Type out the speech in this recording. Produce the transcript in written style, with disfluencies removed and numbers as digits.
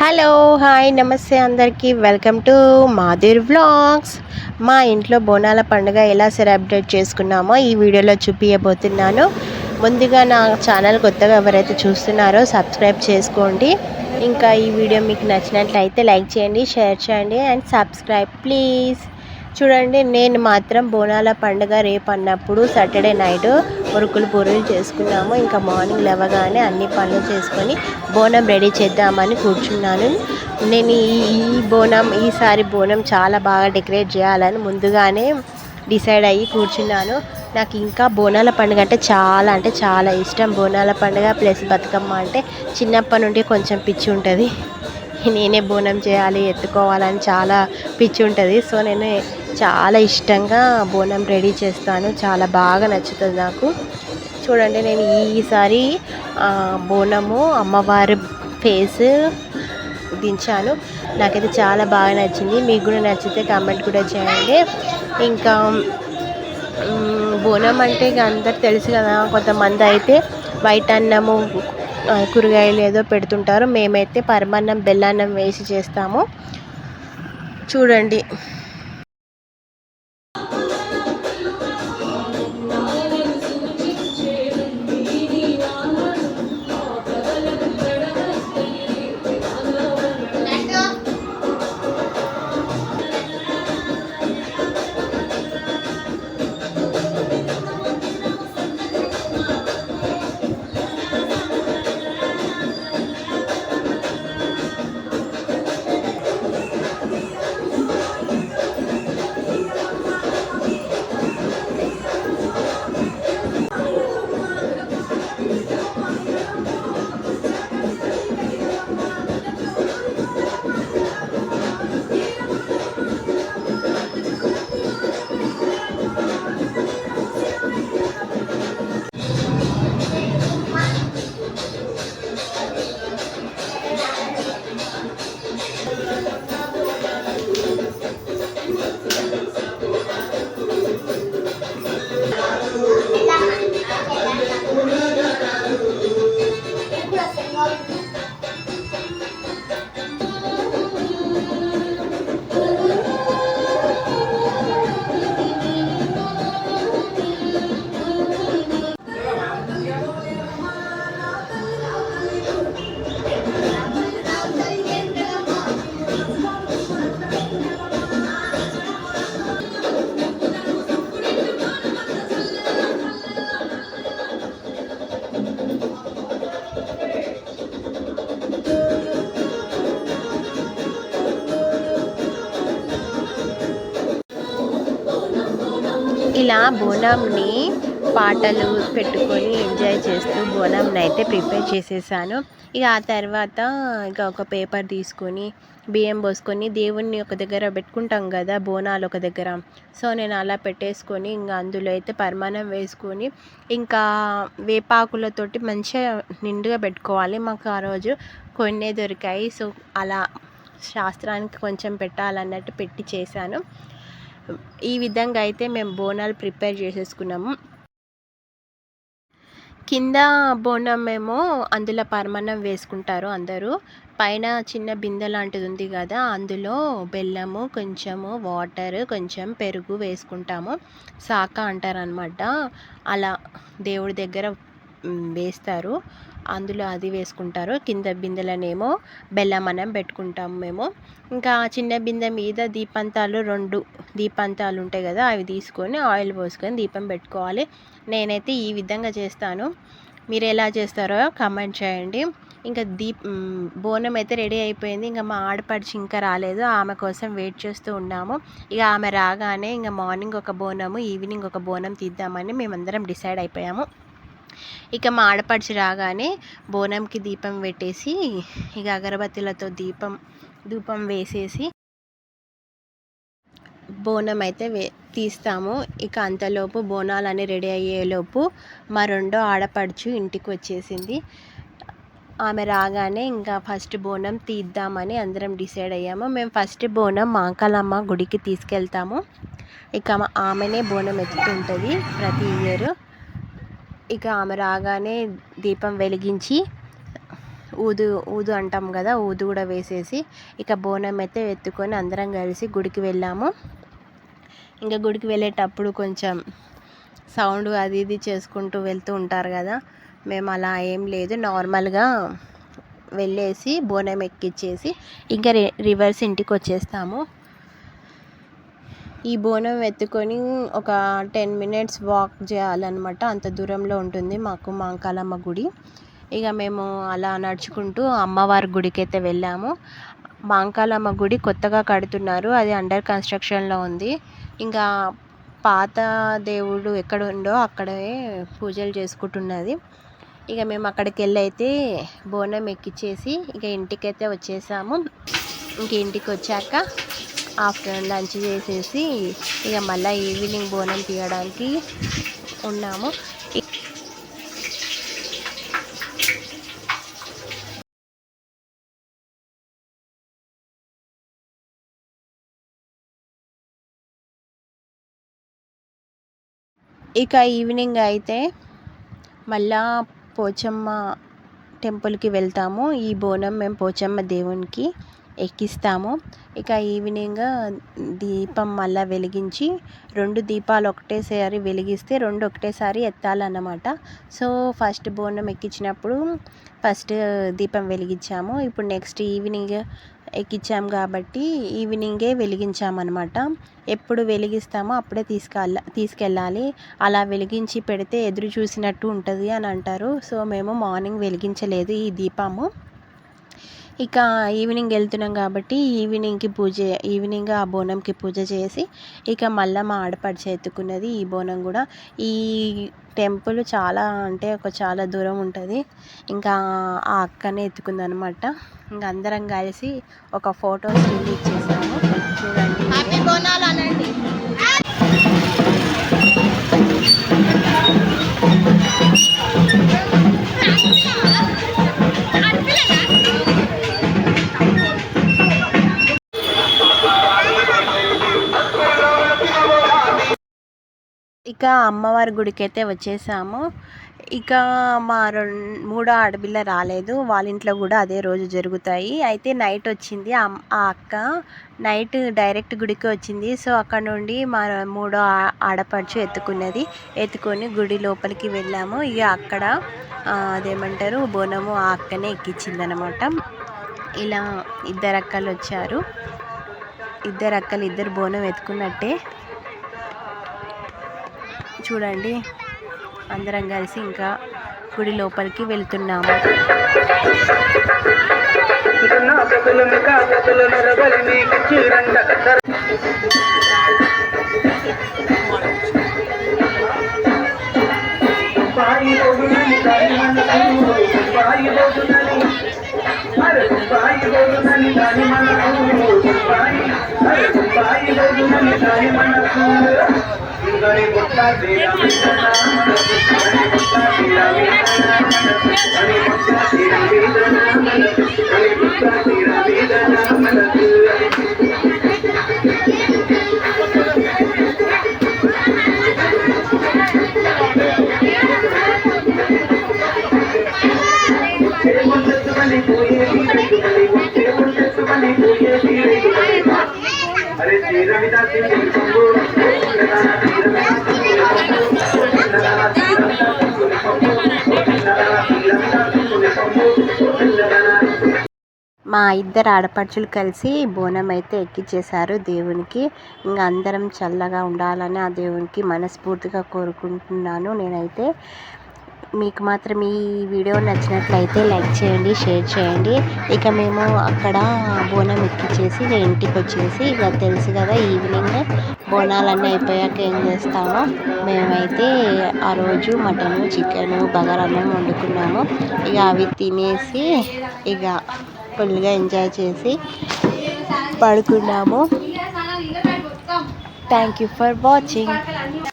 Hello hi నమస్తే అందరికీ welcome to Madhur vlogs. మా ఇంట్లో బోనాల పండుగ ఎలా సెలబ్రేట్ చేసుకున్నామో ఈ వీడియోలో చూపించబోతున్నాను. ముందుగా నా ఛానల్ కొత్తగా ఎవరైతే చూస్తున్నారో సబ్స్క్రైబ్ చేసుకోండి. ఇంకా ఈ వీడియో మీకు నచ్చినట్లయితే లైక్ చేయండి, షేర్ చేయండి అండ్ సబ్స్క్రైబ్ ప్లీజ్. చూడండి, నేను మాత్రం బోనాల పండుగ రేపు అన్నప్పుడు సాటర్డే నైట్ మురుకులు పూరీలు చేసుకున్నాము. ఇంకా మార్నింగ్ లేవగానే అన్ని పనులు చేసుకొని బోనం రెడీ చేద్దామని కూర్చున్నాను. నేను ఈసారి బోనం చాలా బాగా డెకరేట్ చేయాలని ముందుగానే డిసైడ్ అయ్యి కూర్చున్నాను. నాకు ఇంకా బోనాల పండుగ అంటే చాలా ఇష్టం. బోనాల పండుగ ప్లస్ బతుకమ్మ అంటే చిన్నప్పటి నుండి కొంచెం పిచ్చి ఉంటుంది. నేనే బోనం చేయాలి, ఎత్తుకోవాలని చాలా పిచ్చి ఉంటుంది. సో నేను చాలా ఇష్టంగా బోనం రెడీ చేస్తాను. చాలా బాగా నచ్చుతుంది నాకు. చూడండి, నేను ఈసారి బోనము అమ్మవారి ఫేస్ దించాను. నాకైతే చాలా బాగా నచ్చింది. మీకు కూడా నచ్చితే కామెంట్ కూడా చేయండి. ఇంకా బోనం అంటే ఇక అందరు తెలుసు కదా. కొంతమంది అయితే వైట్ అన్నము కూరగాయలు ఏదో పెడుతుంటారు. మేమైతే పరమాన్నం బెల్లన్నం వేసి చేస్తాము. చూడండి, ఇలా బోనంని పాటలు పెట్టుకొని ఎంజాయ్ చేస్తూ బోనంని అయితే ప్రిపేర్ చేసేసాను. ఇక ఆ తర్వాత ఇక ఒక పేపర్ తీసుకొని బియ్యం పోసుకొని దేవుణ్ణి ఒక దగ్గర పెట్టుకుంటాం కదా, బోనాలు ఒక దగ్గర. సో నేను అలా పెట్టేసుకొని ఇంకా అందులో అయితే పరమాన్నం వేసుకొని ఇంకా వేపాకులతోటి మంచిగా నిండుగా పెట్టుకోవాలి. మాకు ఆ రోజు కొన్నే దొరికాయి. సో అలా శాస్త్రానికి కొంచెం పెట్టాలన్నట్టు పెట్టి చేశాను. ఈ విధంగా అయితే మేము బోనాలు ప్రిపేర్ చేసేసుకున్నాము. కింద బోనం ఏమో అందులో పరమాన్నం వేసుకుంటారు అందరూ. పైన చిన్న బిందె లాంటిది ఉంది కదా, అందులో బెల్లము, కొంచెము వాటర్, కొంచెం పెరుగు వేసుకుంటాము. సాక అంటారనమాట. అలా దేవుడి దగ్గర వేస్తారు. అందులో అది వేసుకుంటారు. కింద బిందెలనేమో బెల్లం అన్నం పెట్టుకుంటాము మేము. ఇంకా చిన్న బిందె మీద దీపంతాలు 2 దీపంతాలు ఉంటాయి కదా, అవి తీసుకొని ఆయిల్ పోసుకొని దీపం పెట్టుకోవాలి. నేనైతే ఈ విధంగా చేస్తాను. మీరు ఎలా చేస్తారో కామెంట్ చేయండి. ఇంకా బోనం అయితే రెడీ అయిపోయింది. ఇంకా మా ఆడపడిచి ఇంకా రాలేదు. ఆమె కోసం వెయిట్ చేస్తూ ఉన్నాము. ఇక ఆమె రాగానే ఇంకా మార్నింగ్ ఒక బోనము, ఈవినింగ్ ఒక బోనం తీద్దామని మేమందరం డిసైడ్ అయిపోయాము. ఇక మా ఆడపడిచి రాగానే బోనంకి దీపం పెట్టేసి ఇక అగరబత్తులతో ధూపం వేసేసి బోనం అయితే తీస్తాము. ఇక అంతలోపు బోనాలని రెడీ అయ్యేలోపు మా రెండో ఆడపడుచు ఇంటికి వచ్చేసింది. ఆమె రాగానే ఇంకా ఫస్ట్ బోనం తీద్దామని అందరం డిసైడ్ అయ్యాము. మేము ఫస్ట్ బోనం మాంకాలమ్మ గుడికి తీసుకెళ్తాము. ఇక ఆమెనే బోనం ఎత్తుతుంటుంది ప్రతి ఇయర్. ఇక ఆమె రాగానే దీపం వెలిగించి ఊదు అంటాం కదా, ఊదు కూడా వేసేసి ఇక బోనం అయితే ఎత్తుకొని అందరం కలిసి గుడికి వెళ్ళాము. ఇంకా గుడికి వెళ్ళేటప్పుడు కొంచెం సౌండ్ అది ఇది చేసుకుంటూ వెళ్తూ ఉంటారు కదా, మేము అలా ఏం లేదు, నార్మల్గా వెళ్ళేసి బోనం ఎక్కిచ్చేసి ఇంకా రివర్స్ ఇంటికి వచ్చేస్తాము. ఈ బోనం ఎత్తుకొని ఒక 10 మినిట్స్ వాక్ చేయాలన్నమాట, అంత దూరంలో ఉంటుంది మాకు మాంకాలమ్మ గుడి. ఇక మేము అలా నడుచుకుంటూ అమ్మవారి గుడికి అయితే వెళ్ళాము. మాంకాలమ్మ గుడి కొత్తగా కడుతున్నారు, అది అండర్ కన్స్ట్రక్షన్లో ఉంది. ఇంకా పాత దేవుడు ఎక్కడ ఉందో అక్కడే పూజలు చేసుకుంటున్నది. ఇక మేము అక్కడికి వెళ్ళి అయితే బోనం ఎక్కిచ్చేసి ఇక ఇంటికైతే వచ్చేసాము. ఇంక ఇంటికి వచ్చాక ఆఫ్టర్నూన్ లంచ్ చేసేసి ఇక మళ్ళీ ఈవినింగ్ బోనం తీయడానికి ఉన్నాము. ఇక ఈవినింగ్ అయితే మళ్ళా పోచమ్మ టెంపుల్కి వెళ్తాము. ఈ బోనం మేము పోచమ్మ దేవునికి ఎక్కిస్తాము. ఇక ఈవినింగ్ దీపం మళ్ళీ వెలిగించి 2 దీపాలు ఒకటేసారి వెలిగిస్తే 2 ఒకటేసారి ఎత్తాలన్నమాట. సో ఫస్ట్ బోనం ఎక్కించినప్పుడు ఫస్ట్ దీపం వెలిగించాము. ఇప్పుడు నెక్స్ట్ ఈవినింగ్ ఎక్కించాము కాబట్టి ఈవినింగే వెలిగించామన్నమాట. ఎప్పుడు వెలిగిస్తామో అప్పుడే తీసుకెళ్ళాలి, అలా వెలిగించి పెడితే ఎదురు చూసినట్టు ఉంటుంది అని అంటారు. సో మేము మార్నింగ్ వెలిగించలేదు ఈ దీపము. ఇక ఈవినింగ్ వెళ్తున్నాం కాబట్టి ఈవినింగ్ ఆ బోనంకి పూజ చేసి ఇక మళ్ళీ మా ఆడపడిచి ఎత్తుకున్నది ఈ బోనం కూడా. ఈ టెంపుల్ చాలా దూరం ఉంటుంది. ఇంకా ఆ అక్కనే ఎత్తుకుందనమాట. ఇంకా అందరం కలిసి ఒక ఫోటో స్టిల్ ఇచ్చేసాము. చూడండి, హ్యాపీ బోనాలు అనండి. ఇక అమ్మవారి గుడికి అయితే వచ్చేసాము. ఇక మా 3వ ఆడపిల్ల రాలేదు, వాళ్ళ ఇంట్లో కూడా అదే రోజు జరుగుతాయి. అయితే నైట్ వచ్చింది ఆ అక్క, నైట్ డైరెక్ట్ గుడికి వచ్చింది. సో అక్కడ నుండి మా 3వ ఆడపడుచు ఎత్తుకొని గుడి లోపలికి వెళ్ళాము. ఇక అక్కడ అదేమంటారు బోనము ఆ అక్కనే ఎక్కించింది అనమాట. ఇలా 2 అక్కలు వచ్చారు, 2 అక్కలు 2 బోనం ఎత్తుకున్నట్టే. చూడండి, అందరం కలిసి ఇంకా గుడి లోపలికి వెళ్తున్నాము. మా 2 ఆడపడుచులు కలిసి బోనం అయితే ఎక్కించేశారు దేవునికి. ఇంకా అందరం చల్లగా ఉండాలని ఆ దేవునికి మనస్ఫూర్తిగా కోరుకుంటున్నాను నేనైతే. మీకు మాత్రం ఈ వీడియో నచ్చినట్లయితే లైక్ చేయండి, షేర్ చేయండి. ఇక మేము అక్కడ బోనం ఎక్కించేసి ఇంటికి వచ్చేసి ఇక తెలుసు కదా ఈవినింగ్ బోనాలన్నీ అయిపోయాక ఏం చేస్తామో, మేమైతే ఆ రోజు మటను, చికెను, బగారన్నం వండుకున్నాము. ఇక అవి తినేసి ఇక ఫుల్గా ఎంజాయ్ చేసి పడుకున్నాము. Thank you for watching.